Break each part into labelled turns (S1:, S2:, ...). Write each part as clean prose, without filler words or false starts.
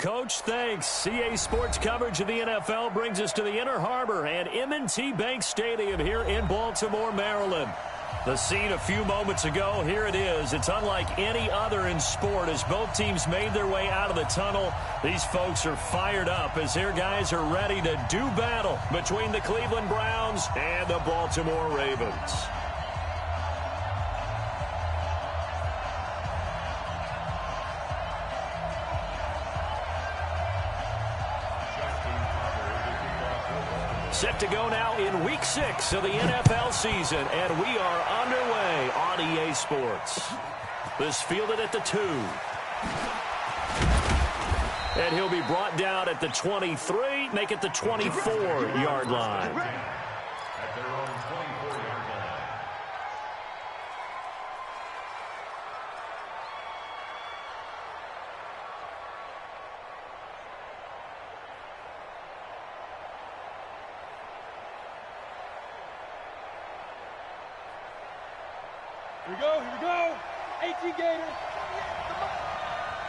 S1: Coach. Thanks. CA Sports coverage of the NFL brings us to the Inner Harbor and M&T Bank Stadium here in Baltimore, Maryland. The scene a few moments ago, here it is. It's unlike any other in sport as both teams made their way out of the tunnel. These folks are fired up as their guys are ready to do battle between the Cleveland Browns and the Baltimore Ravens. Set to go now in Week 6 of the NFL season, and we are underway on EA Sports. This fielded at the 2. And he'll be brought down at the 23, make it the 24-yard line.
S2: Here we go. 18 Gators.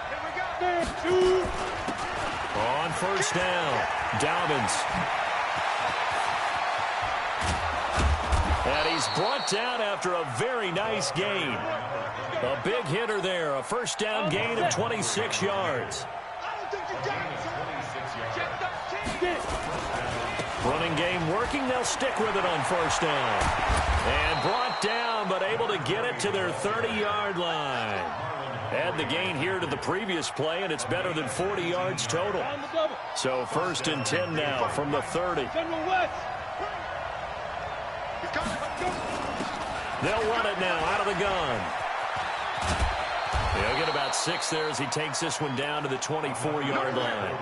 S2: Here we go. 2.
S1: On first down, Dobbins. And he's brought down after a very nice gain. A big hitter there, a first down gain of 26 yards. Running game working, they'll stick with it on first down. And brought down, but able to get it to their 30-yard line. Add the gain here to the previous play, and it's better than 40 yards total. So first and 10 now from the 30. They'll run it now out of the gun. He'll get about 6 there as he takes this one down to the 24-yard line.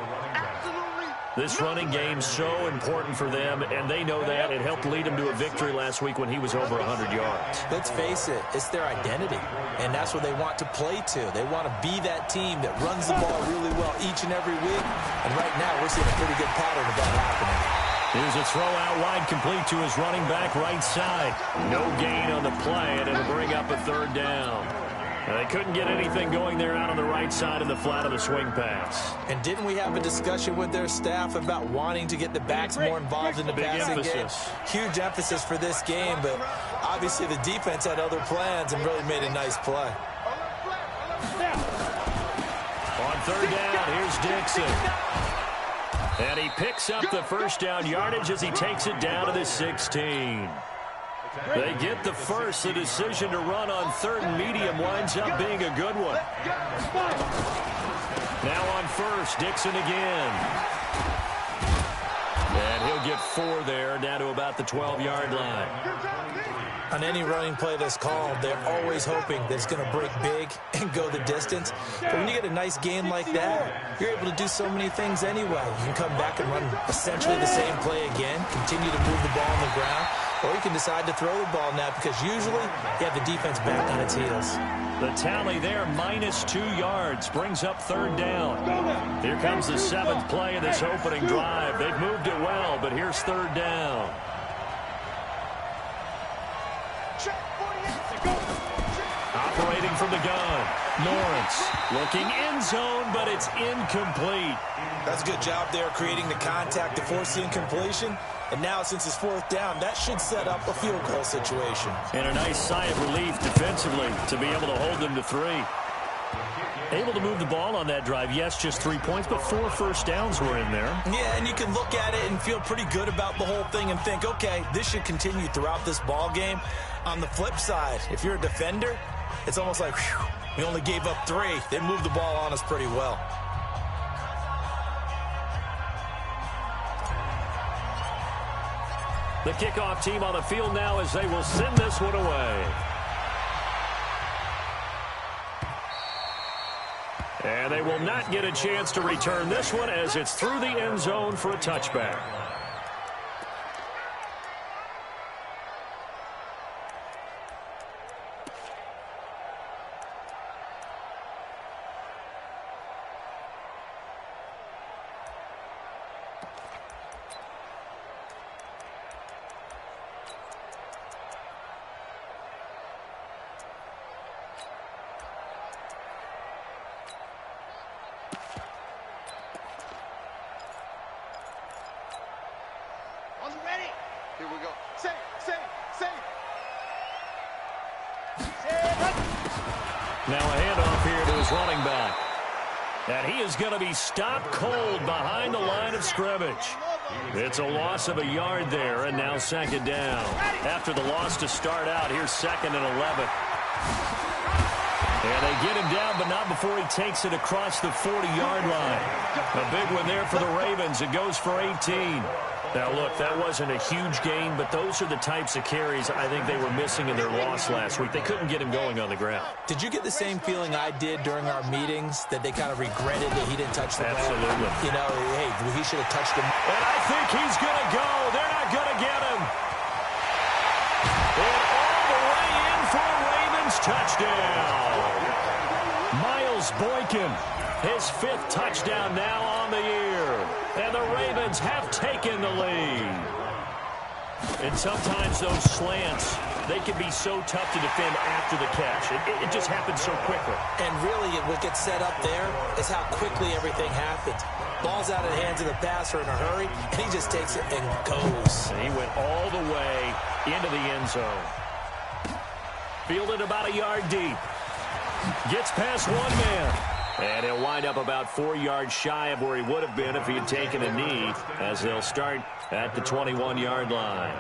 S1: This running game's so important for them, and they know that. It helped lead them to a victory last week when he was over 100 yards.
S3: Let's face it, it's their identity, and that's what they want to play to. They want to be that team that runs the ball really well each and every week, and right now we're seeing a pretty good pattern of that happening.
S1: Here's a throw out wide, complete to his running back right side. No gain on the play, and it'll bring up a third down. They couldn't get anything going there out on the right side of the flat of the swing pass.
S3: And didn't we have a discussion with their staff about wanting to get the backs more involved in the passing game? Huge emphasis for this game, but obviously the defense had other plans and really made a nice play.
S1: On third down, here's Dixon. And he picks up the first down yardage as he takes it down to the 16. They get the first. The decision to run on third and medium winds up being a good one. Now on first, Dixon again. And he'll get 4 there, down to about the 12-yard line.
S3: On any running play that's called, they're always hoping that it's going to break big and go the distance. But when you get a nice gain like that, you're able to do so many things anyway. You can come back and run essentially the same play again, continue to move the ball on the ground, or you can decide to throw the ball now because usually you have the defense back on its heels.
S1: The tally there, -2 yards, brings up third down. Here comes the 7th play of this opening drive. They've moved it well, but here's third down. Operating from the gun, Lawrence looking end zone, but it's incomplete.
S3: That's a good job there creating the contact to force the incompletion. And now, since it's 4th down, that should set up a field goal situation.
S1: And a nice sigh of relief defensively to be able to hold them to 3. Able to move the ball on that drive. Yes, just 3 points, but 4 first downs were in there.
S3: Yeah, and you can look at it and feel pretty good about the whole thing and think, okay, this should continue throughout this ball game. On the flip side, if you're a defender, it's almost like, whew, we only gave up 3. They moved the ball on us pretty well.
S1: The kickoff team on the field now as they will send this one away. And they will not get a chance to return this one as it's through the end zone for a touchback. Now a handoff here to his running back. And he is going to be stopped cold behind the line of scrimmage. It's a loss of a yard there, and now second down. After the loss to start out, here's 2nd and 11. And they get him down, but not before he takes it across the 40-yard line. A big one there for the Ravens. It goes for 18. Now, look, that wasn't a huge gain, but those are the types of carries I think they were missing in their loss last week. They couldn't get him going on the ground.
S3: Did you get the same feeling I did during our meetings, that they kind of regretted that he didn't touch the ball?
S1: Absolutely.
S3: You know, hey, he should have touched him.
S1: And I think he's going to go. They're not going to get him. And all the way in for a Ravens touchdown. Miles Boykin, his 5th touchdown now on the year. And the Ravens have taken the lead. And sometimes those slants, they can be so tough to defend after the catch. It just happens so quickly.
S3: And really, what gets set up there is how quickly everything happens. Ball's out of the hands of the passer in a hurry, and he just takes it and goes.
S1: And he went all the way into the end zone. Fielded about a yard deep. Gets past one man. And he'll wind up about 4 yards shy of where he would have been if he had taken a knee, as they'll start at the 21-yard line.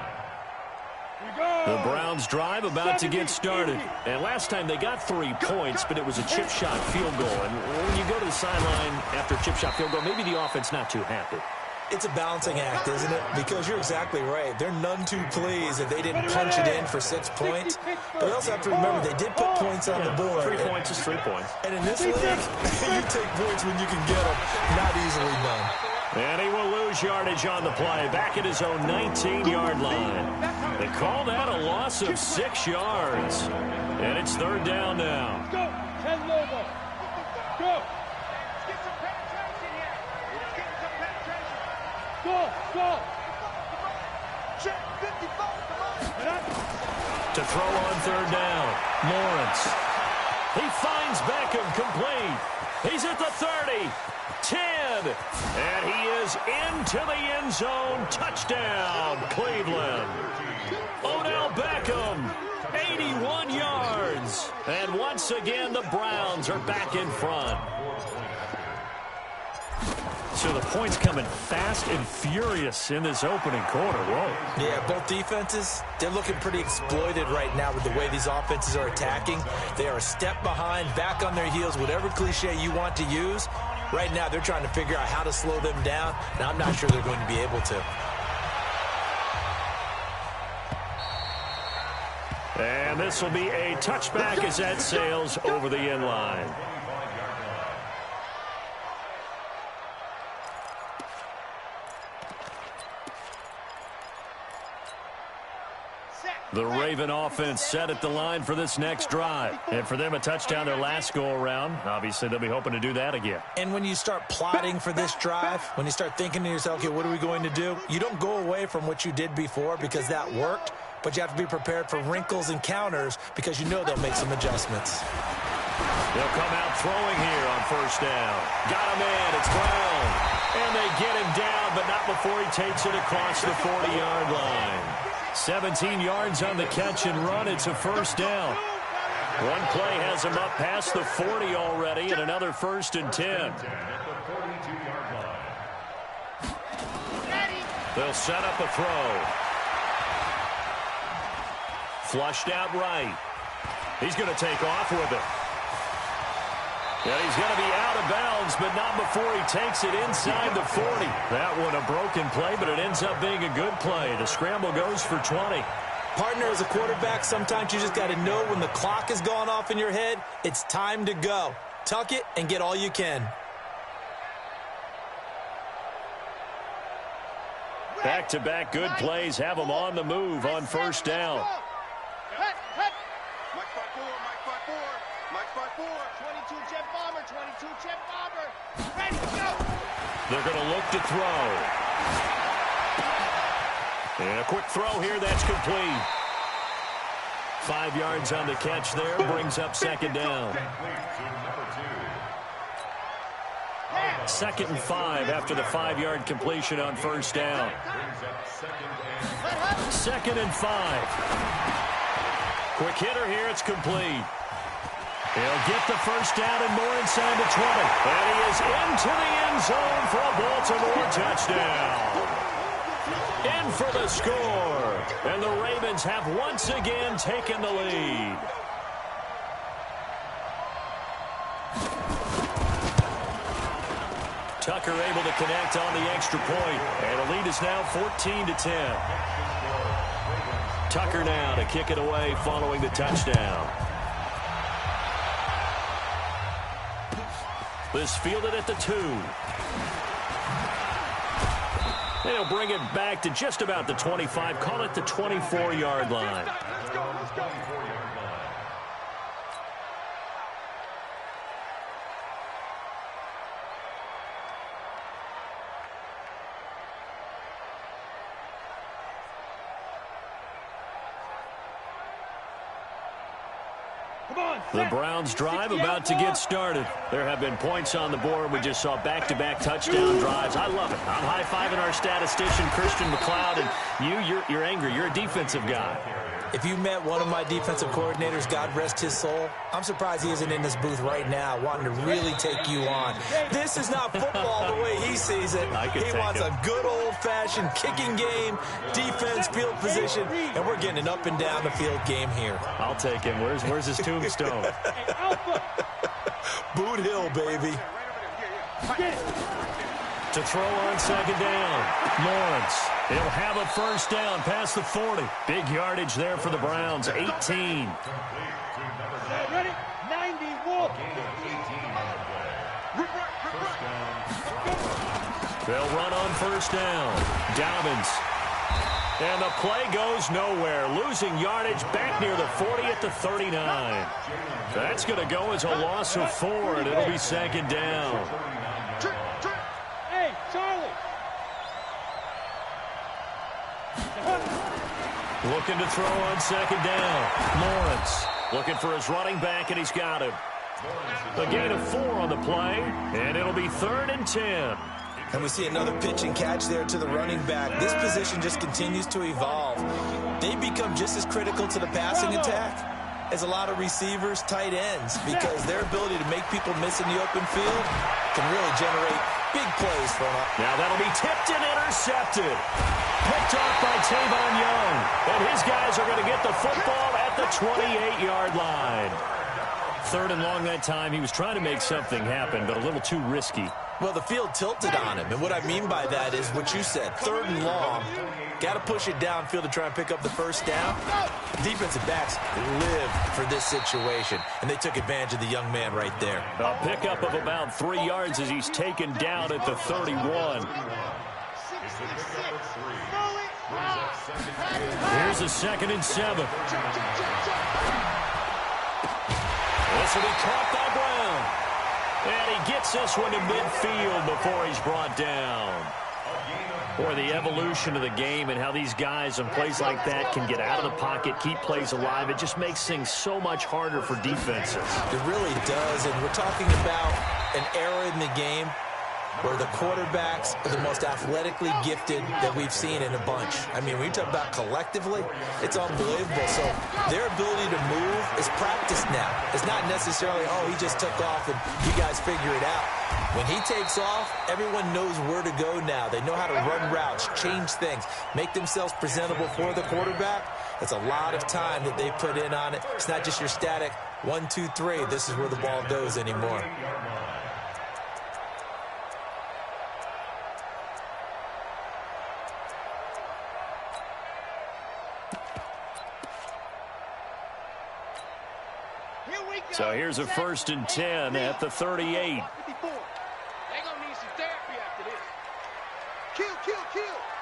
S1: The Browns drive about to get started. And last time they got 3 points, but it was a chip shot field goal. And when you go to the sideline after a chip shot field goal, maybe the offense not too happy.
S3: It's a balancing act, isn't it? Because you're exactly right. They're none too pleased that they didn't punch it in for 6 points. But we also have to remember they did put points on the board.
S1: 3 points is 3 points.
S3: And in this league, you take points when you can get them. Not easily done.
S1: And he will lose yardage on the play. Back at his own 19-yard line. They call that a loss of 6 yards. And it's 3rd down now.
S2: Go, 10 Lobo. Go. Go. Check 55.
S1: To throw on 3rd down. Lawrence. He finds Beckham complete. He's at the 30. 10. And he is into the end zone. Touchdown, Cleveland. Odell Beckham, 81 yards. And once again, the Browns are back in front. So the points coming fast and furious in this opening quarter. Whoa.
S3: Yeah, both defenses, they're looking pretty exploited right now with the way these offenses are attacking. They are a step behind, back on their heels, whatever cliche you want to use. Right now, they're trying to figure out how to slow them down, and I'm not sure they're going to be able to.
S1: And this will be a touchback as that sails over the end line. The Raven offense set at the line for this next drive. And for them, a touchdown their last go-around. Obviously, they'll be hoping to do that again.
S3: And when you start plotting for this drive, when you start thinking to yourself, okay, what are we going to do? You don't go away from what you did before because that worked, but you have to be prepared for wrinkles and counters because you know they'll make some adjustments.
S1: They'll come out throwing here on 1st down. Got a man. It's Brown. And they get him down, but not before he takes it across the 40-yard line. 17 yards on the catch and run. It's a 1st down. One play has him up past the 40 already, and another 1st and 10. They'll set up a throw. Flushed out right. He's going to take off with it. And he's going to be out of bounds, but not before he takes it inside the 40. That one a broken play, but it ends up being a good play. The scramble goes for 20.
S3: Partner, as a quarterback, sometimes you just got to know when the clock has gone off in your head, it's time to go. Tuck it and get all you can.
S1: Back-to-back good plays have them on the move on 1st down. They're going to look to throw. And a quick throw here, that's complete. 5 yards on the catch there, brings up 2nd down. 2nd and 5 after the 5-yard completion on first down. 2nd and 5. Quick hitter here. It's complete. He'll get the first down and more inside the 20. And he is into the end zone for a Baltimore touchdown. In for the score. And the Ravens have once again taken the lead. Tucker able to connect on the extra point. And the lead is now 14-10. Tucker now to kick it away following the touchdown. This fielded at the 2. They'll bring it back to just about the 25. Call it the 24-yard line.
S2: Let's go.
S1: The Browns drive about to get started. There have been points on the board. We just saw back-to-back touchdown drives. I love it. I'm high-fiving our statistician, Christian McLeod, and you're angry. You're a defensive guy.
S3: If you met one of my defensive coordinators, God rest his soul, I'm surprised he isn't in this booth right now wanting to really take you on. This is not football the way he sees it. He wants a good old-fashioned kicking game, defense, field position, and we're getting an up-and-down the field game here.
S1: I'll take him. Where's his tombstone?
S3: Boot Hill, baby.
S1: To throw on second down. Lawrence. He'll have a first down past the 40. Big yardage there for the Browns. 18.
S2: Ready? 91.
S1: They'll run on first down. Dobbins. And the play goes nowhere. Losing yardage back near the 40 at the 39. That's going to go as a loss of 4, and it'll be second down.
S2: Hey, Charlie.
S1: Looking to throw on second down. Lawrence looking for his running back, and he's got him. A gain of 4 on the play, and it'll be 3rd and 10.
S3: And we see another pitch and catch there to the running back. This position just continues to evolve. They become just as critical to the passing attack as a lot of receivers, tight ends, because their ability to make people miss in the open field can really generate big plays for them.
S1: Now that'll be tipped and intercepted. Picked off by Tavon Young. And his guys are going to get the football at the 28-yard line. 3rd and long that time. He was trying to make something happen, but a little too risky.
S3: Well, the field tilted on him, and what I mean by that is what you said, 3rd and long. Got to push it downfield to try and pick up the first down. Defensive backs lived for this situation, and they took advantage of the young man right there.
S1: A pickup of about 3 yards as he's taken down at the 31. Here's a 2nd and 7. This will be caught by Brown. And he gets this one to midfield before he's brought down. Boy, the evolution of the game and how these guys on plays like that can get out of the pocket, keep plays alive, it just makes things so much harder for defenses.
S3: It really does, and we're talking about an era in the game where the quarterbacks are the most athletically gifted that we've seen in a bunch. I mean, when you talk about collectively, it's unbelievable. So their ability to move is practiced now. It's not necessarily, oh, he just took off and you guys figure it out. When he takes off, everyone knows where to go now. They know how to run routes, change things, make themselves presentable for the quarterback. That's a lot of time that they put in on it. It's not just your static 1, 2, 3. This is where the ball goes anymore.
S1: So here's a 1st and 10 at the 38.
S2: They're going to need some therapy after this. Kill.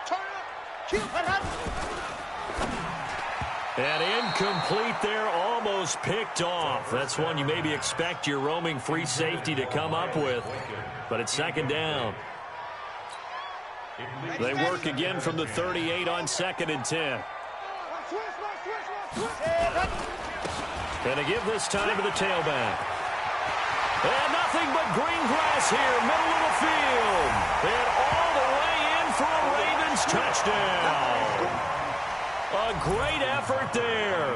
S2: Turn up. Kill.
S1: And incomplete there, almost picked off. That's one you maybe expect your roaming free safety to come up with. But it's 2nd down. They work again from the 38 on 2nd and 10. And to give this time to the tailback. And nothing but green grass here, middle of the field. And all the way in for a Ravens touchdown. A great effort there.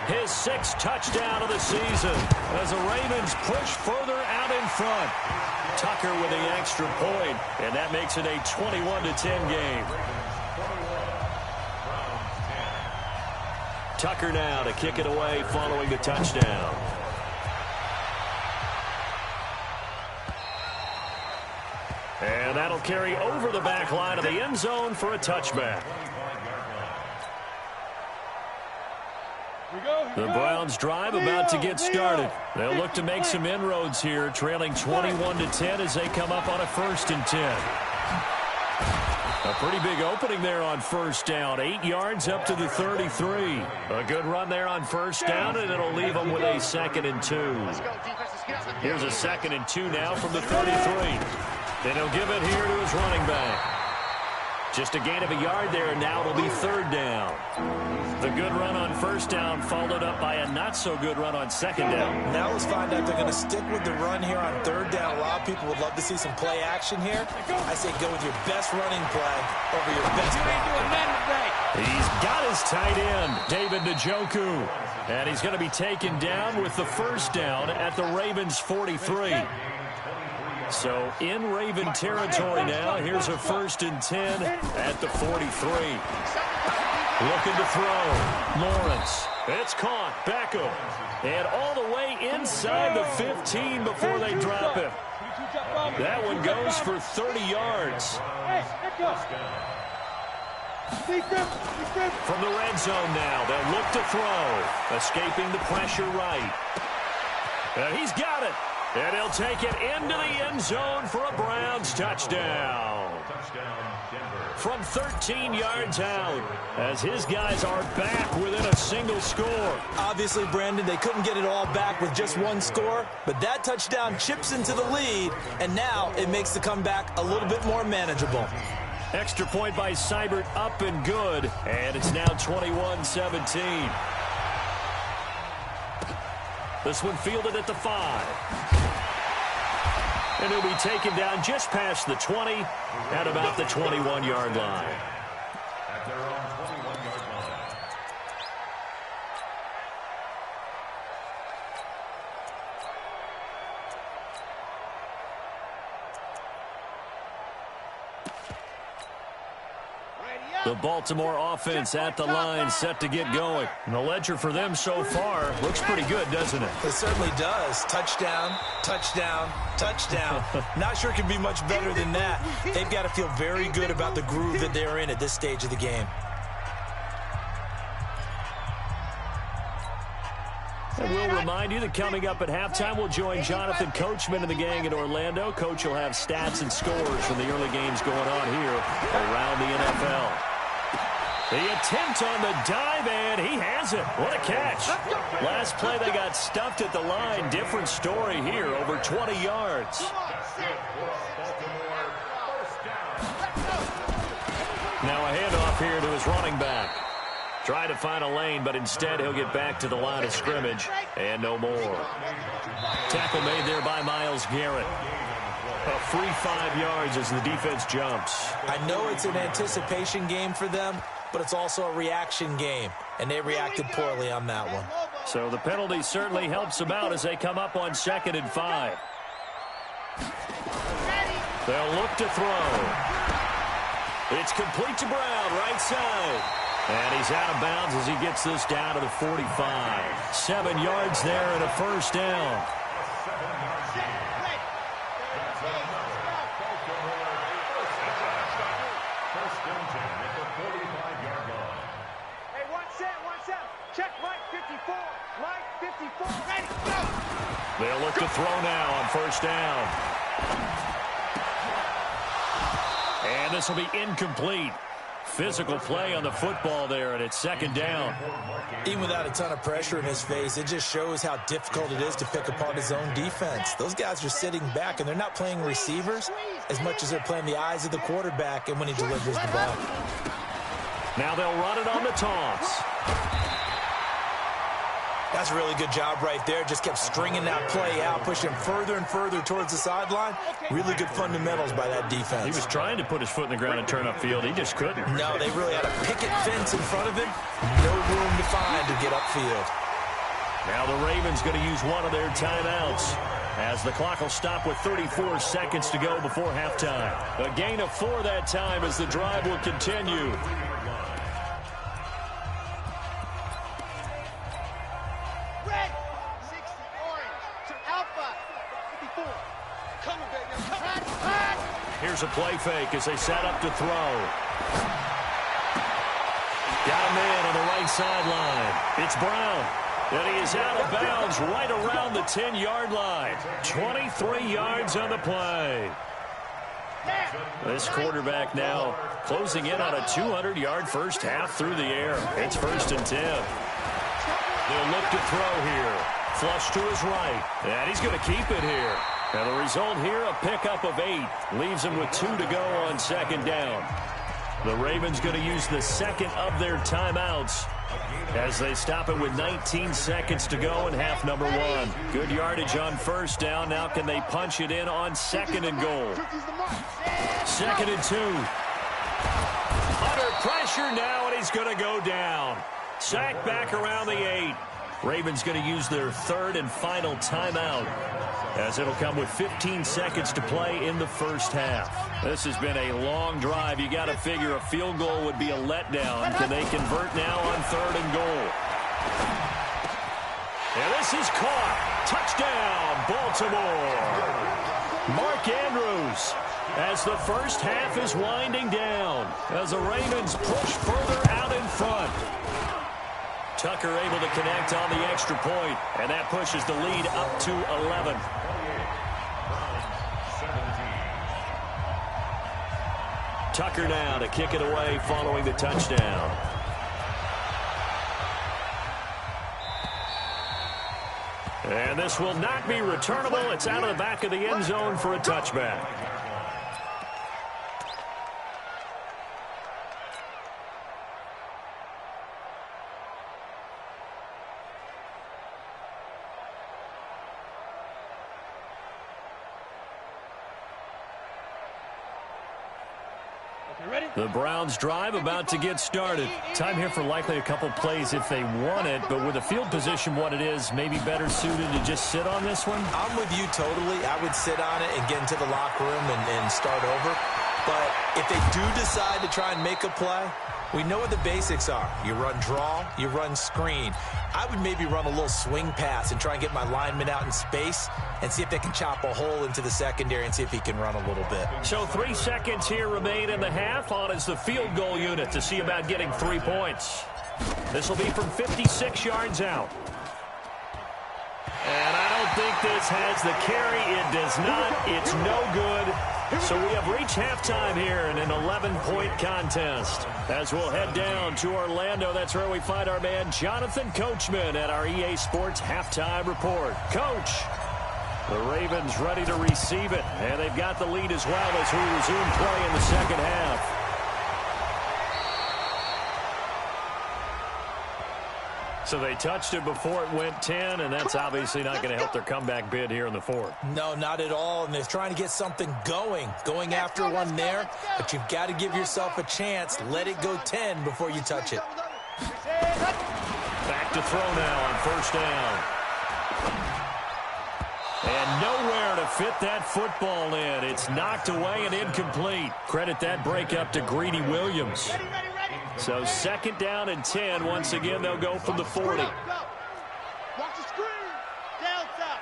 S1: His 6th touchdown of the season as the Ravens push further out in front. Tucker with the extra point, and that makes it a 21-10 game. Tucker now to kick it away following the touchdown. And that'll carry over the back line of the end zone for a touchback. The Browns drive about to get started. They'll look to make some inroads here, trailing 21-10 as they come up on a 1st and 10. A pretty big opening there on 1st down. 8 yards up to the 33. A good run there on 1st down, and it'll leave them with a 2nd and 2. Here's a 2nd and 2 now from the 33. Then he'll give it here to his running back. Just a gain of a yard there, and now it'll be 3rd down. The good run on 1st down followed up by a not-so-good run on 2nd down.
S3: Now let's find out they're going to stick with the run here on 3rd down. A lot of people would love to see some play action here. I say go with your best running play over your best play.
S1: He's got his tight end, David Njoku. And he's going to be taken down with the 1st down at the Ravens' 43. So in Raven territory now, here's a 1st and 10 at the 43. Looking to throw. Lawrence. It's caught. Beckham. And all the way inside the 15 before they drop him. That one goes for 30 yards. From the red zone now, they'll look to throw. Escaping the pressure right. And he's got it. And he'll take it into the end zone for a Browns touchdown. From 13 yards out, as his guys are back within a single score.
S3: Obviously, Brandon, they couldn't get it all back with just one score, but that touchdown chips into the lead, and now it makes the comeback a little bit more manageable.
S1: Extra point by Seibert, up and good, and it's now 21-17. This one fielded at the 5. And he'll be taken down just past the 20 at about the 21-yard line. At their own 21-yard line. The Baltimore offense at the line, set to get going. And the ledger for them so far looks pretty good, doesn't it?
S3: It certainly does. Touchdown, touchdown, touchdown. Not sure it can be much better than that. They've got to feel very good about the groove that they're in at this stage of the game.
S1: And we'll remind you that coming up at halftime, we'll join Jonathan Coachman and the gang in Orlando. Coach will have stats and scores from the early games going on here around the NFL. The attempt on the dive, and he has it. What a catch. Last play, they got stuffed at the line. Different story here, over 20 yards. Now a handoff here to his running back. Try to find a lane, but instead he'll get back to the line of scrimmage, and no more. Tackle made there by Myles Garrett. A free 5 yards as the defense jumps.
S3: I know it's an anticipation game for them, but it's also a reaction game, and they reacted poorly on that one.
S1: So the penalty certainly helps them out as they come up on 2nd and 5. They'll look to throw. It's complete to Brown, right side. And he's out of bounds as he gets this down to the 45. 7 yards there and a 1st down. They'll look to throw now on 1st down. And this will be incomplete. Physical play on the football there, and it's 2nd down.
S3: Even without a ton of pressure in his face, it just shows how difficult it is to pick apart his own defense. Those guys are sitting back, and they're not playing receivers as much as they're playing the eyes of the quarterback and when he delivers the ball.
S1: Now they'll run it on the toss.
S3: That's a really good job right there. Just kept stringing that play out, pushing further and further towards the sideline. Really good fundamentals by that defense.
S1: He was trying to put his foot in the ground and turn upfield. He just couldn't.
S3: No, they really had a picket fence in front of him. No room to find to get upfield.
S1: Now the Ravens going to use one of their timeouts, as the clock will stop with 34 seconds to go before halftime. A gain of 4 that time as the drive will continue.
S2: Red, 60, orange, to Alpha, 54. Come on, baby. Come.
S1: Here's a play fake as they set up to throw. Got him in on the right sideline. It's Brown. And he is out of bounds right around the 10-yard line. 23 yards on the play. This quarterback now closing in on a 200-yard first half through the air. It's 1st and 10. They'll look to throw here. Flush to his right. And he's going to keep it here. And the result here, a pickup of 8. Leaves him with 2 to go on 2nd down. The Ravens going to use the second of their timeouts as they stop it with 19 seconds to go in half number 1. Good yardage on 1st down. Now can they punch it in on 2nd and goal? 2nd and 2. Under pressure now, and he's going to go down. Sacked back around the 8. Ravens going to use their 3rd and final timeout, as it'll come with 15 seconds to play in the first half. This has been a long drive. You got to figure a field goal would be a letdown. Can they convert now on 3rd and goal? And this is caught. Touchdown, Baltimore. Mark Andrews, as the first half is winding down, as the Ravens push further out in front. Tucker able to connect on the extra point, and that pushes the lead up to 11. Tucker now to kick it away following the touchdown. And this will not be returnable. It's out of the back of the end zone for a touchback. The Browns drive about to get started. Time here for likely a couple plays if they want it, but with the field position what it is, maybe better suited to just sit on this one?
S3: I'm with you totally. I would sit on it and get into the locker room and start over. But if they do decide to try and make a play, we know what the basics are. You run draw, you run screen. I would maybe run a little swing pass and try and get my lineman out in space and see if they can chop a hole into the secondary and see if he can run a little bit.
S1: So 3 seconds here remain in the half. On is the field goal unit to see about getting 3 points. This will be from 56 yards out. And I don't think this has the carry. It does not. It's no good. So we have reached halftime here in an 11-point contest. As we'll head down to Orlando, that's where we find our man Jonathan Coachman at our EA Sports Halftime Report. Coach, the Ravens ready to receive it, and they've got the lead as well as we resume play in the second half. So they touched it before it went 10, and that's obviously not going to help their comeback bid here in the 4th.
S3: No, not at all, and they're trying to get something going after one there, but you've got to give yourself a chance. Let it go 10 before you touch it.
S1: Back to throw now on 1st down. And nowhere to fit that football in. It's knocked away and incomplete. Credit that breakup to Greedy Williams. So 2nd down and 10. Once again, they'll go from the 40.
S2: Watch the screen. Delta.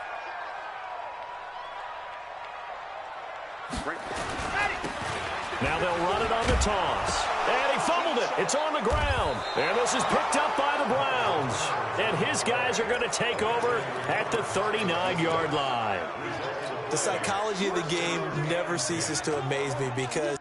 S1: Now they'll run it on the toss. And he fumbled it. It's on the ground. And this is picked up by the Browns. And his guys are going to take over at the 39-yard line.
S3: The psychology of the game never ceases to amaze me because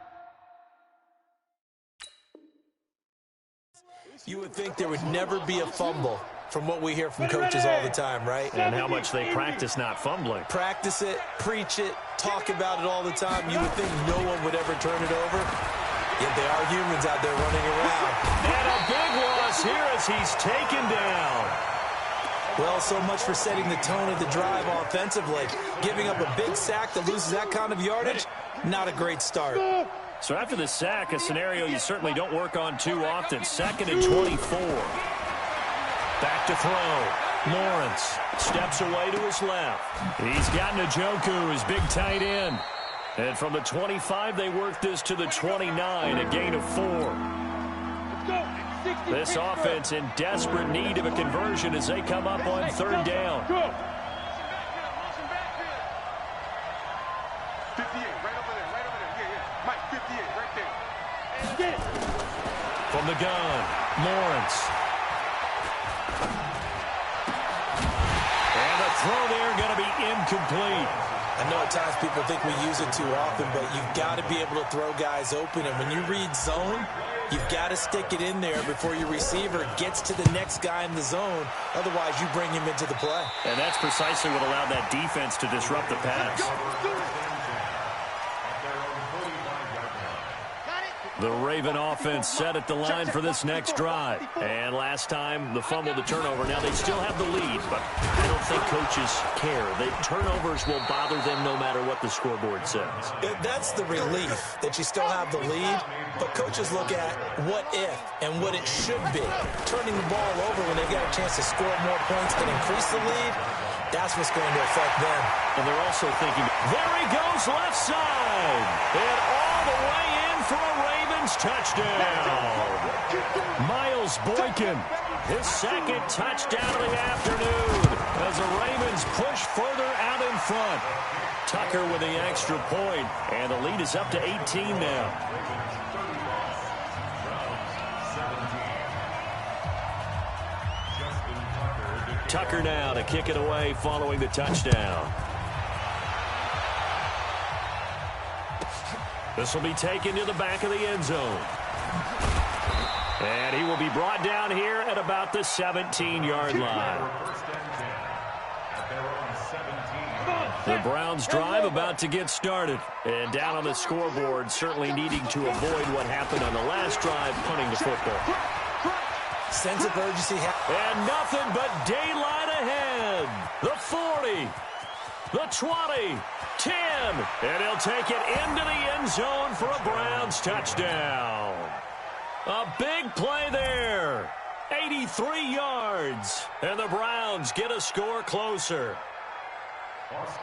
S3: you would think there would never be a fumble from what we hear from coaches all the time, right?
S1: And how much they practice not fumbling.
S3: Practice it, preach it, talk about it all the time. You would think no one would ever turn it over. Yet there are humans out there running around.
S1: And a big loss here as he's taken down.
S3: Well, so much for setting the tone of the drive offensively. Giving up a big sack that loses that kind of yardage, not a great start.
S1: So after the sack, a scenario you certainly don't work on too often. 2nd and 24. Back to throw. Lawrence steps away to his left. He's got Njoku, his big tight end. And from the 25, they work this to the 29, a gain of 4. This offense in desperate need of a conversion as they come up on 3rd down.
S2: 58, right over there. Yeah. Mike, 58, right there.
S1: From the gun, Lawrence. And the throw there going to be incomplete.
S3: I know at times people think we use it too often, but you've got to be able to throw guys open. And when you read zone, you've got to stick it in there before your receiver gets to the next guy in the zone. Otherwise, you bring him into the play.
S1: And that's precisely what allowed that defense to disrupt the pass. The Raven offense set at the line for this next drive. And last time, the fumble, the turnover. Now, they still have the lead, but I don't think coaches care. The turnovers will bother them no matter what the scoreboard says.
S3: That's the relief, that you still have the lead. But coaches look at what if and what it should be. Turning the ball over when they've got a chance to score more points and increase the lead, that's what's going to affect them.
S1: And they're also thinking, there he goes left side. And all the way in for a Ravens touchdown. Miles Boykin, his 2nd touchdown of the afternoon as the Ravens push further out in front. Tucker with the extra point, and the lead is up to 18 now. Tucker now to kick it away following the touchdown. This will be taken to the back of the end zone. And he will be brought down here at about the 17-yard line. The Browns drive about to get started. And down on the scoreboard, certainly needing to avoid what happened on the last drive, punting the football.
S3: Sense of urgency.
S1: And nothing but daylight ahead. The 40, the 20, 10. And he'll take it into the end zone for a Browns touchdown. A big play there. 83 yards. And the Browns get a score closer.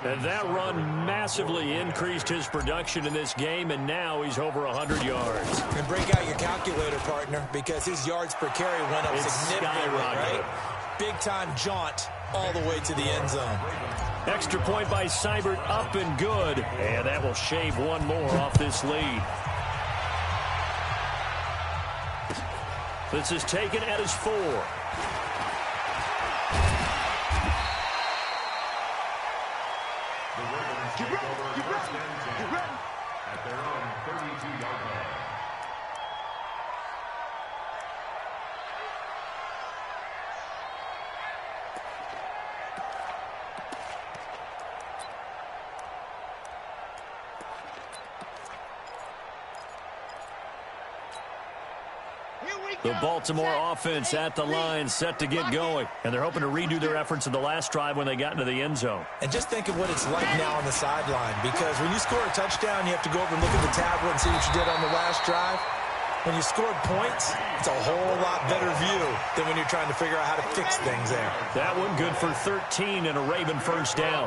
S1: And that run massively increased his production in this game, and now he's over 100 yards.
S3: And break out your calculator, partner, because his yards per carry went up significantly, right? Big-time jaunt all the way to the end zone.
S1: Extra point by Seibert, up and good. And that will shave one more off this lead. This is taken at his 4.
S2: At their own 32-yard line.
S1: The Baltimore offense at the line, set to get going. And they're hoping to redo their efforts in the last drive when they got into the end zone.
S3: And just think of what it's like now on the sideline, because when you score a touchdown, you have to go over and look at the tablet and see what you did on the last drive. When you scored points, it's a whole lot better view than when you're trying to figure out how to fix things there.
S1: That one good for 13 and a Raven first down.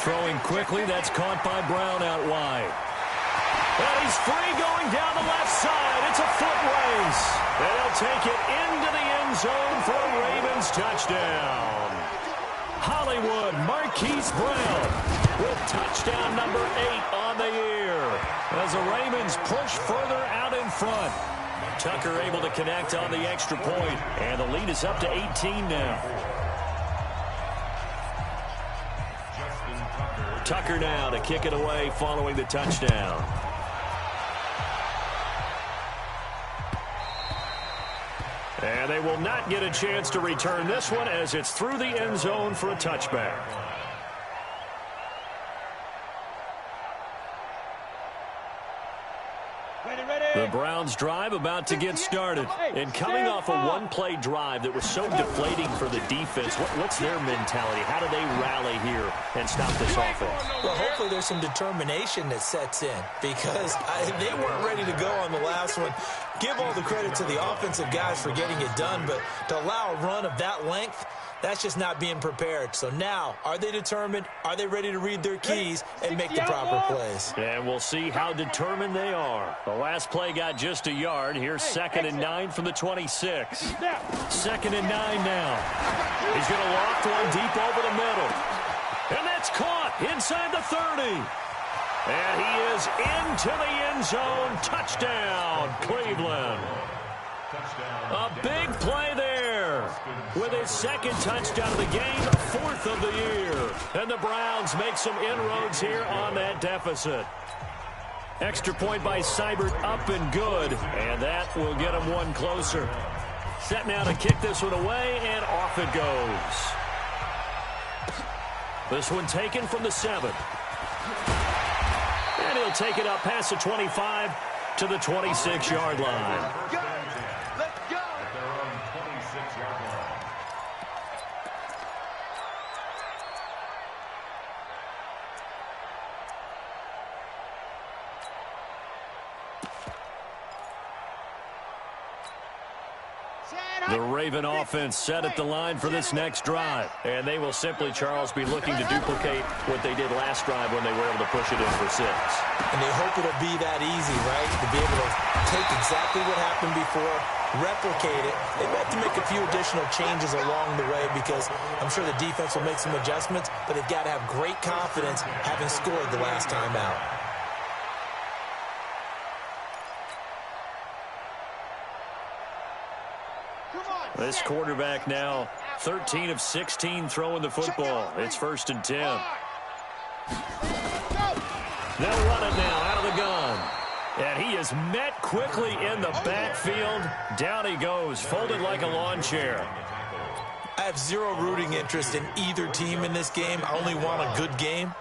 S1: Throwing quickly, that's caught by Brown out wide. And he's free going down the left side. It's a foot race. And he'll take it into the end zone for a Ravens touchdown. Hollywood Marquise Brown with touchdown number 8 on the year as the Ravens push further out in front. Tucker able to connect on the extra point, and the lead is up to 18 now. Tucker now to kick it away following the touchdown. And they will not get a chance to return this one as it's through the end zone for a touchback.
S2: Ready, ready.
S1: The Browns drive about to get started. And coming off a one-play drive that was so deflating for the defense, what's their mentality? How do they rally here and stop this offense?
S3: Well, hopefully there's some determination that sets in because they weren't ready to go on the last one. Give all the credit to the offensive guys for getting it done, but to allow a run of that length, that's just not being prepared. So now, are they determined? Are they ready to read their keys and make the proper plays?
S1: And we'll see how determined they are. The last play got just a yard. Here's 2nd and 9 from the 26. 2nd and 9 now. He's going to loft one deep over the middle. And that's caught inside the 30. And he is into the end zone. Touchdown, Cleveland. A big play there with his 2nd touchdown of the game, 4th of the year. And the Browns make some inroads here on that deficit. Extra point by Seibert, up and good, and that will get him one closer. Set now to kick this one away, and off it goes. This one taken from the 7. And he'll take it up past the 25 to the 26-yard line. The Raven offense set at the line for this next drive. And they will simply, Charles, be looking to duplicate what they did last drive when they were able to push it in for 6.
S3: And they hope it'll be that easy, right? To be able to take exactly what happened before, replicate it. They have to make a few additional changes along the way because I'm sure the defense will make some adjustments, but they've got to have great confidence having scored the last time out.
S1: This quarterback now 13 of 16 throwing the football. It's 1st and 10. They'll run it now out of the gun. And he is met quickly in the backfield. Down he goes, folded like a lawn chair.
S3: I have zero rooting interest in either team in this game. I only want a good game.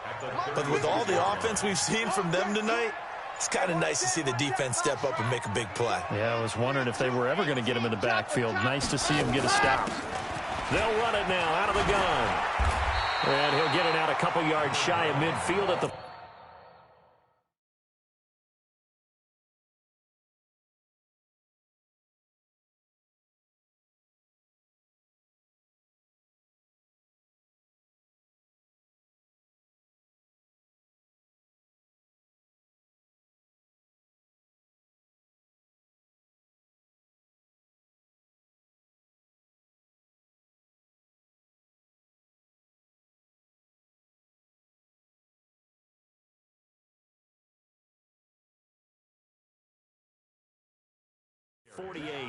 S3: But with all the offense we've seen from them tonight, it's kind of nice to see the defense step up and make a big play.
S1: Yeah, I was wondering if they were ever going to get him in the backfield. Nice to see him get a stop. They'll run it now out of the gun. And he'll get it out a couple yards shy of midfield at the... .48.
S2: Here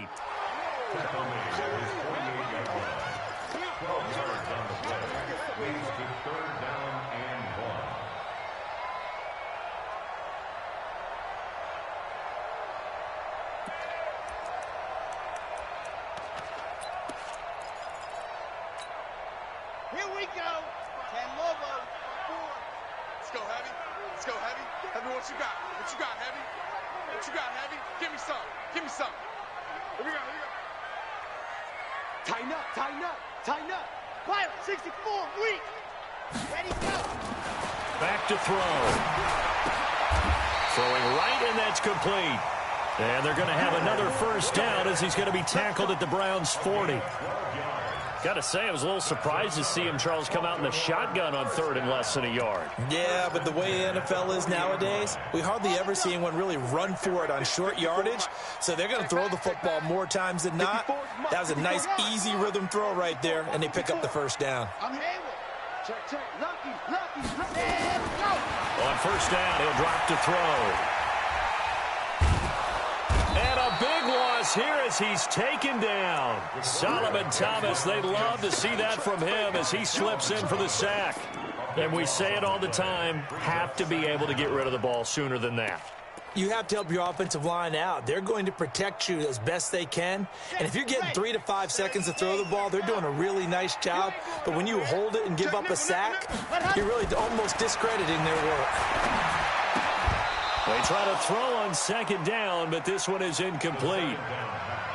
S2: we go. 10 Lobo. 4. Let's go, Heavy. Let's go, Heavy. Heavy, what you got? What you got, Heavy? What you got, Heavy? Give me some. Give me some. Here we go, here we go. Tighten up, tighten up, tighten up. Pilot, 64, weak. Ready, go.
S1: Back to throw. Throwing right, and that's complete. And they're going to have another first down as he's going to be tackled at the Browns' 40. Got to say, I was a little surprised to see him, Charles, come out in the shotgun on 3rd and less than a yard.
S3: Yeah, but the way the NFL is nowadays, we hardly ever see anyone really run for it on short yardage. So they're going to throw the football more times than not. That was a nice, easy rhythm throw right there, and they pick up the first down.
S2: Check, check. Lucky, lucky, lucky. Go.
S1: On first down, he'll drop to throw. And a big loss here as he's taken down. Solomon Thomas, they'd love to see that from him as he slips in for the sack. And we say it all the time, have to be able to get rid of the ball sooner than that.
S3: You have to help your offensive line out. They're going to protect you as best they can. And if you're getting 3 to 5 seconds to throw the ball, they're doing a really nice job. But when you hold it and give up a sack, you're really almost discrediting their work.
S1: They try to throw on second down, but this one is incomplete.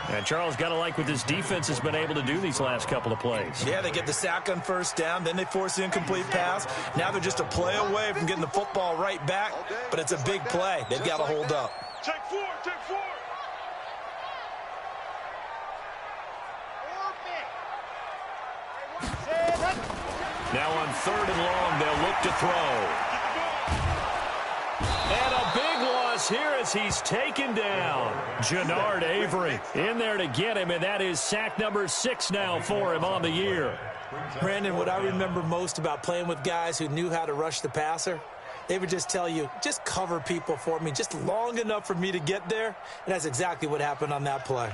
S1: And Charles, got to like what this defense has been able to do these last couple of plays.
S3: Yeah, they get the sack on first down, then they force the incomplete pass. Now they're just a play away from getting the football right back, but it's a big play. They've got to hold up.
S2: Take four, take four.
S1: Now on 3rd and long, they'll look to throw. And a big loss here as he's taken down. Jannard Avery in there to get him, and that is sack number 6 now for him on the year.
S3: Brandon, what I remember most about playing with guys who knew how to rush the passer, they would just tell you, just cover people for me, just long enough for me to get there. And that's exactly what happened on that play.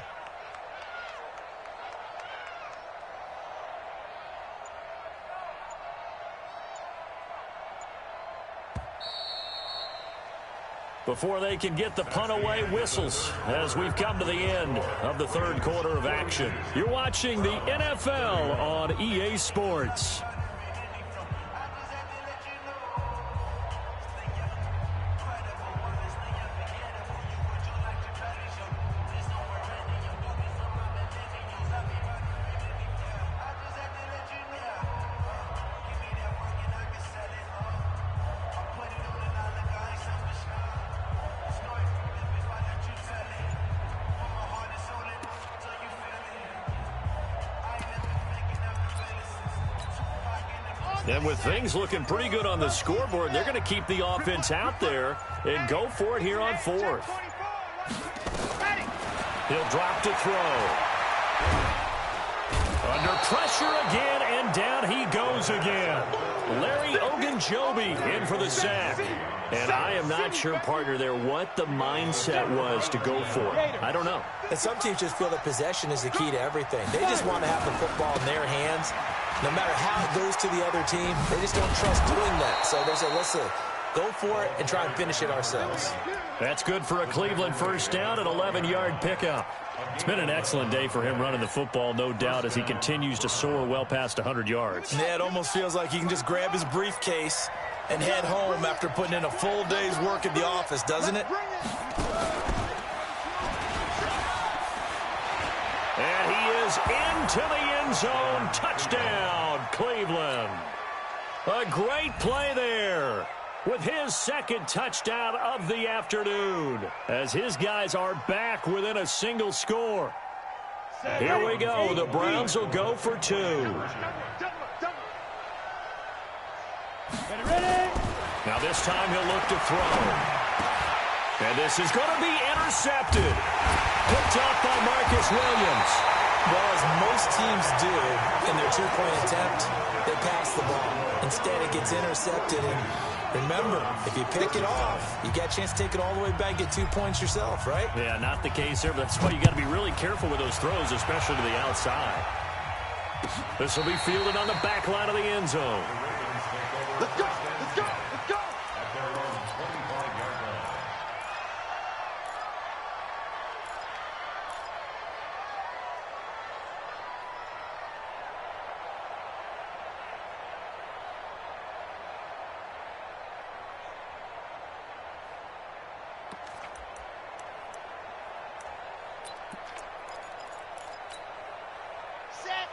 S1: Before they can get the punt away, whistles as we've come to the end of the 3rd quarter of action. You're watching the NFL on EA Sports. And with things looking pretty good on the scoreboard, they're going to keep the offense out there and go for it here on 4th. He'll drop to throw. Under pressure again, and down he goes again. Larry Ogunjobi in for the sack. And I am not sure, partner, there what the mindset was to go for it. I don't know.
S3: And some teams just feel that possession is the key to everything. They just want to have the football in their hands. No matter how it goes to the other team, they just don't trust doing that. So they say, listen, go for it and try and finish it ourselves.
S1: That's good for a Cleveland first down, an 11-yard pickup. It's been an excellent day for him running the football, no doubt, as he continues to soar well past 100 yards.
S3: Yeah, it almost feels like he can just grab his briefcase and head home after putting in a full day's work at the office, doesn't it?
S1: And he is into the end zone. Touchdown, Cleveland. A great play there with his 2nd touchdown of the afternoon as his guys are back within a single score. Here we go. The Browns will go for 2. Now this time he'll look to throw. And this is going to be intercepted. Picked off by Marcus Williams.
S3: Well, as most teams do in their 2-point attempt, they pass the ball. Instead, it gets intercepted. And remember, if you pick it off, you got a chance to take it all the way back, get 2 points yourself, right?
S1: Yeah, not the case there, but that's why you got to be really careful with those throws, especially to the outside. This will be fielded on the back line of the end zone.
S2: Let's go, let's go, let's go.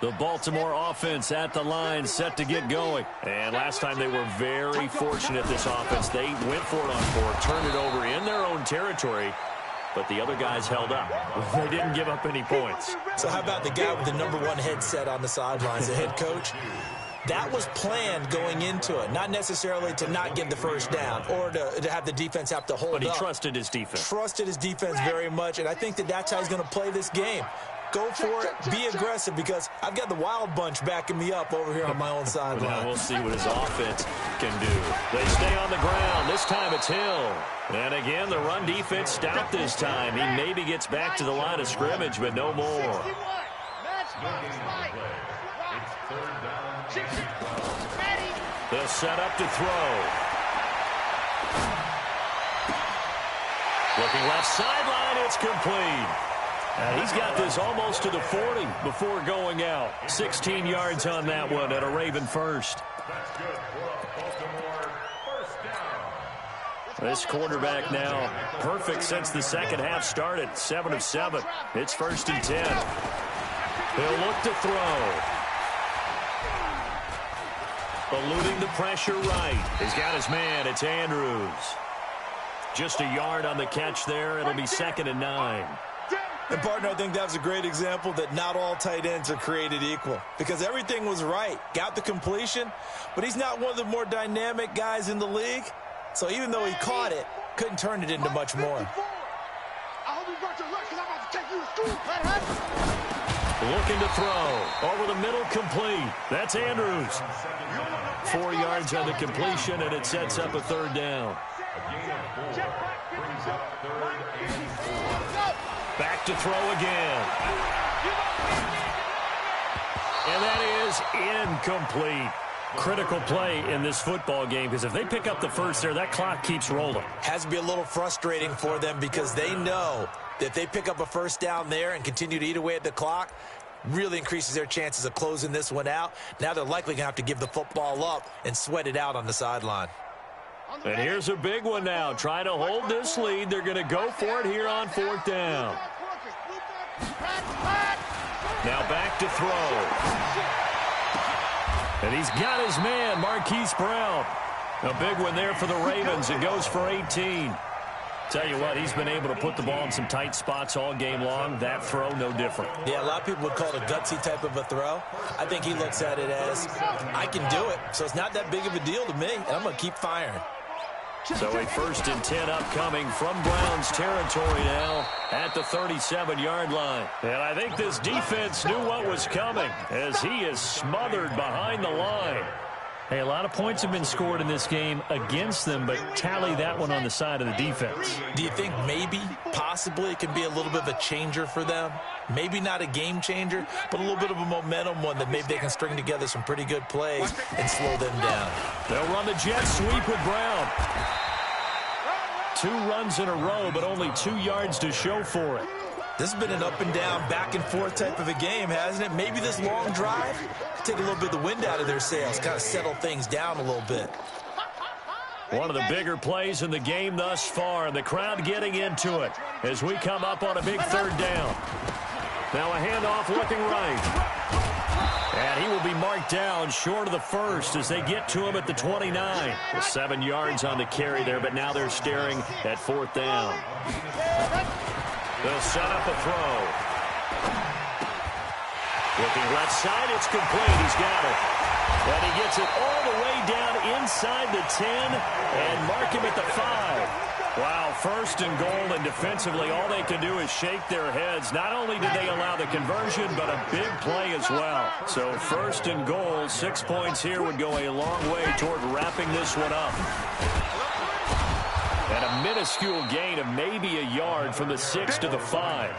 S1: The Baltimore offense at the line, set to get going. And last time they were very fortunate, this offense. They went for it on 4, turned it over in their own territory, but the other guys held up. They didn't give up any points.
S3: So how about the guy with the #1 headset on the sidelines, the head coach? That was planned going into it, not necessarily to not get the first down or to have the defense have to hold up.
S1: But he trusted his defense.
S3: Trusted his defense very much, and I think that's how he's going to play this game. Go for it, be aggressive, because I've got the wild bunch backing me up over here on my own sideline.
S1: Now we'll see what his offense can do. They stay on the ground. This time it's Hill. And again, the run defense stout this time. He maybe gets back to the line of scrimmage, but no more. They'll set up to throw. Looking left sideline, it's complete. And he's got this almost to the 40 before going out. 16 yards on that one at a Raven first.
S2: That's good for Baltimore. First down.
S1: This quarterback now perfect since the second half started. 7 of 7. It's 1st and 10. He'll look to throw. Eluding the pressure right. He's got his man. It's Andrews. Just a yard on the catch there. It'll be 2nd and 9.
S3: And, partner, I think that was a great example that not all tight ends are created equal, because everything was right. Got the completion, but he's not one of the more dynamic guys in the league. So even though he caught it, couldn't turn it into much more.
S1: Looking to throw. Over the middle, complete. That's Andrews. 4 yards on the completion, and it sets up a 3rd down. Back to throw again. And that is incomplete. Critical play in this football game, because if they pick up the first there, that clock keeps rolling.
S3: Has to be a little frustrating for them, because they know that if they pick up a first down there and continue to eat away at the clock, really increases their chances of closing this one out. Now they're likely going to have to give the football up and sweat it out on the sideline.
S1: And here's a big one now. Trying to hold this lead. They're going to go for it here on 4th down. Now back to throw. And he's got his man, Marquise Brown. A big one there for the Ravens. It goes for 18. Tell you what, he's been able to put the ball in some tight spots all game long. That throw, no different.
S3: Yeah, a lot of people would call it a gutsy type of a throw. I think he looks at it as, I can do it, so it's not that big of a deal to me, and I'm going to keep firing.
S1: So a 1st and 10 upcoming from Browns territory now at the 37-yard line. And I think this defense knew what was coming as he is smothered behind the line. Hey, a lot of points have been scored in this game against them, but tally that one on the side of the defense.
S3: Do you think maybe, possibly, it can be a little bit of a changer for them? Maybe not a game changer, but a little bit of a momentum one that maybe they can string together some pretty good plays and slow them down.
S1: They'll run the jet sweep with Brown. 2 runs in a row, but only 2 yards to show for it.
S3: This has been an up-and-down, back-and-forth type of a game, hasn't it? Maybe this long drive could take a little bit of the wind out of their sails, kind of settle things down a little bit.
S1: One of the bigger plays in the game thus far, and the crowd getting into it as we come up on a big 3rd down. Now a handoff looking right. And he will be marked down short of the 1st as they get to him at the 29. With 7 yards on the carry there, but now they're staring at 4th down. They'll set up a throw. Looking left side, it's complete. He's got it. And he gets it all the way down inside the 10 and mark him at the 5. Wow, 1st and goal, and defensively all they can do is shake their heads. Not only did they allow the conversion, but a big play as well. So 1st and goal, 6 points here would go a long way toward wrapping this one up. And a minuscule gain of maybe a yard from the 6 to the 5.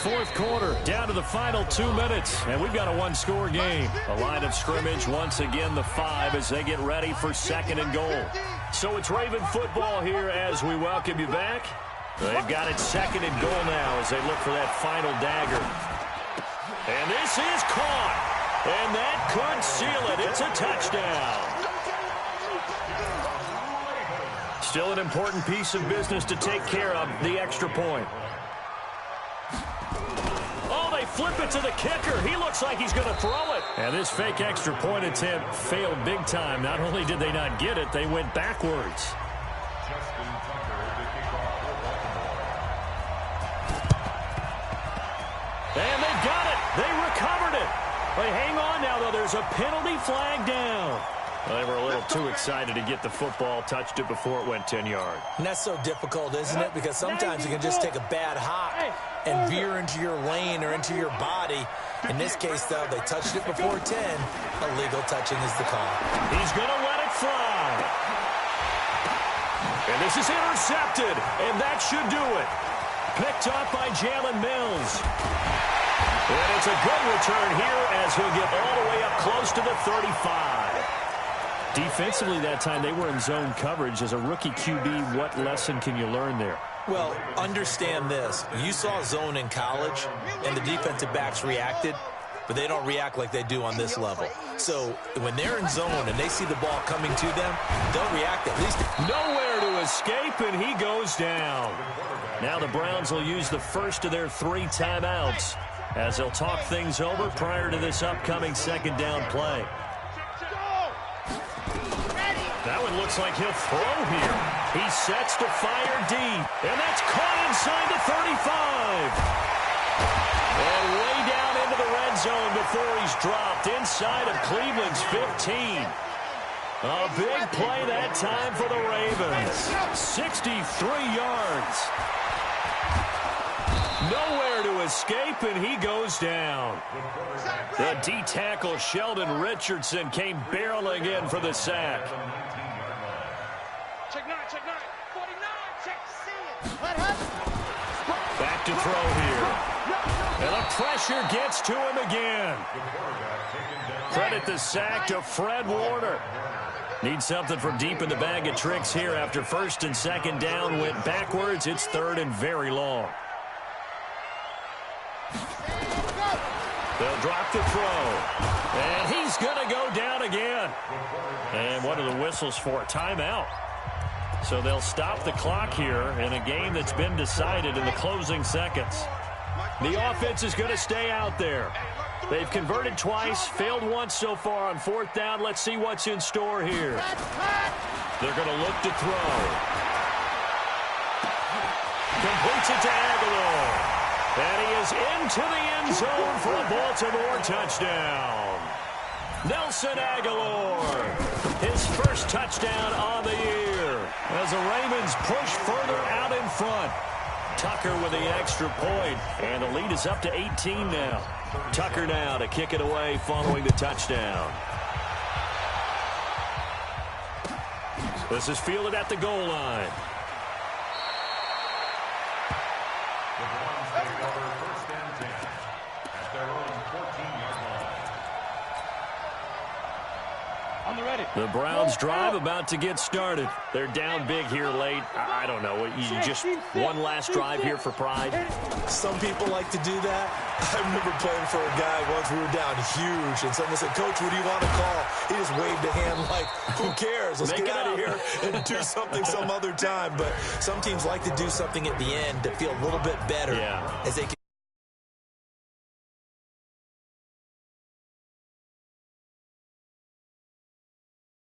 S1: 4th quarter, down to the final 2 minutes, and we've got a 1-score game. A line of scrimmage, once again the 5 as they get ready for 2nd and goal. So it's Raven football here as we welcome you back. They've got it 2nd and goal now as they look for that final dagger. And this is caught. And that could seal it. It's a touchdown. Still an important piece of business to take care of, the extra point. Oh, they flip it to the kicker. He looks like he's going to throw it. And this fake extra point attempt failed big time. Not only did they not get it, they went backwards. And they got it. They recovered it. They hang on now, though. There's a penalty flag down. Well, they were a little too excited to get the football, touched it before it went 10 yards.
S3: And that's so difficult, isn't it? Because sometimes you can just take a bad hop and veer into your lane or into your body. In this case, though, they touched it before 10. Illegal touching is the call.
S1: He's going to let it fly. And this is intercepted, and that should do it. Picked up by Jalen Mills. And it's a good return here as he'll get all the way up close to the 35. Defensively that time, they were in zone coverage. As a rookie QB, what lesson can you learn there?
S3: Well, understand this. You saw zone in college, and the defensive backs reacted. but they don't react like they do on this level. So when they're in zone and they see the ball coming to them, they'll react at least.
S1: Nowhere to escape, and he goes down. Now the Browns will use the first of their 3 timeouts as they'll talk things over prior to this upcoming second down play. That one looks like he'll throw here. He sets to fire deep, and that's caught inside the 35. And way down into the red zone before he's dropped inside of Cleveland's 15. A big play that time for the Ravens. 63 yards. Nowhere to escape, and he goes down. The D-tackle Sheldon Richardson came barreling in for the sack.
S2: Check 9, 49, check C.
S1: Back to throw here. And the pressure gets to him again. Credit the sack to Fred Warner. Needs something from deep in the bag of tricks here after first and second down went backwards. It's third and very long. They'll drop the throw. And he's going to go down again. And what are the whistles for? Timeout. So they'll stop the clock here in a game that's been decided in the closing seconds. The offense is going to stay out there. They've converted twice, failed once so far on fourth down. Let's see what's in store here. They're going to look to throw. Completes it to Aguilar. And he is into the end zone for a Baltimore touchdown. Nelson Aguilar, his first touchdown on the year as the Ravens push further out in front. Tucker with the extra point, and the lead is up to 18 now. Tucker now to kick it away following the touchdown. This is fielded at the goal line. The Browns drive about to get started. They're down big here late. I don't know. You just one last drive here for pride.
S3: Some people like to do that. I remember playing for a guy once. We were down huge, and someone said, "Coach, what do you want to call?" He just waved a hand like, "Who cares? Let's get out of here and do something some other time." But some teams like to do something at the end to feel a little bit better as they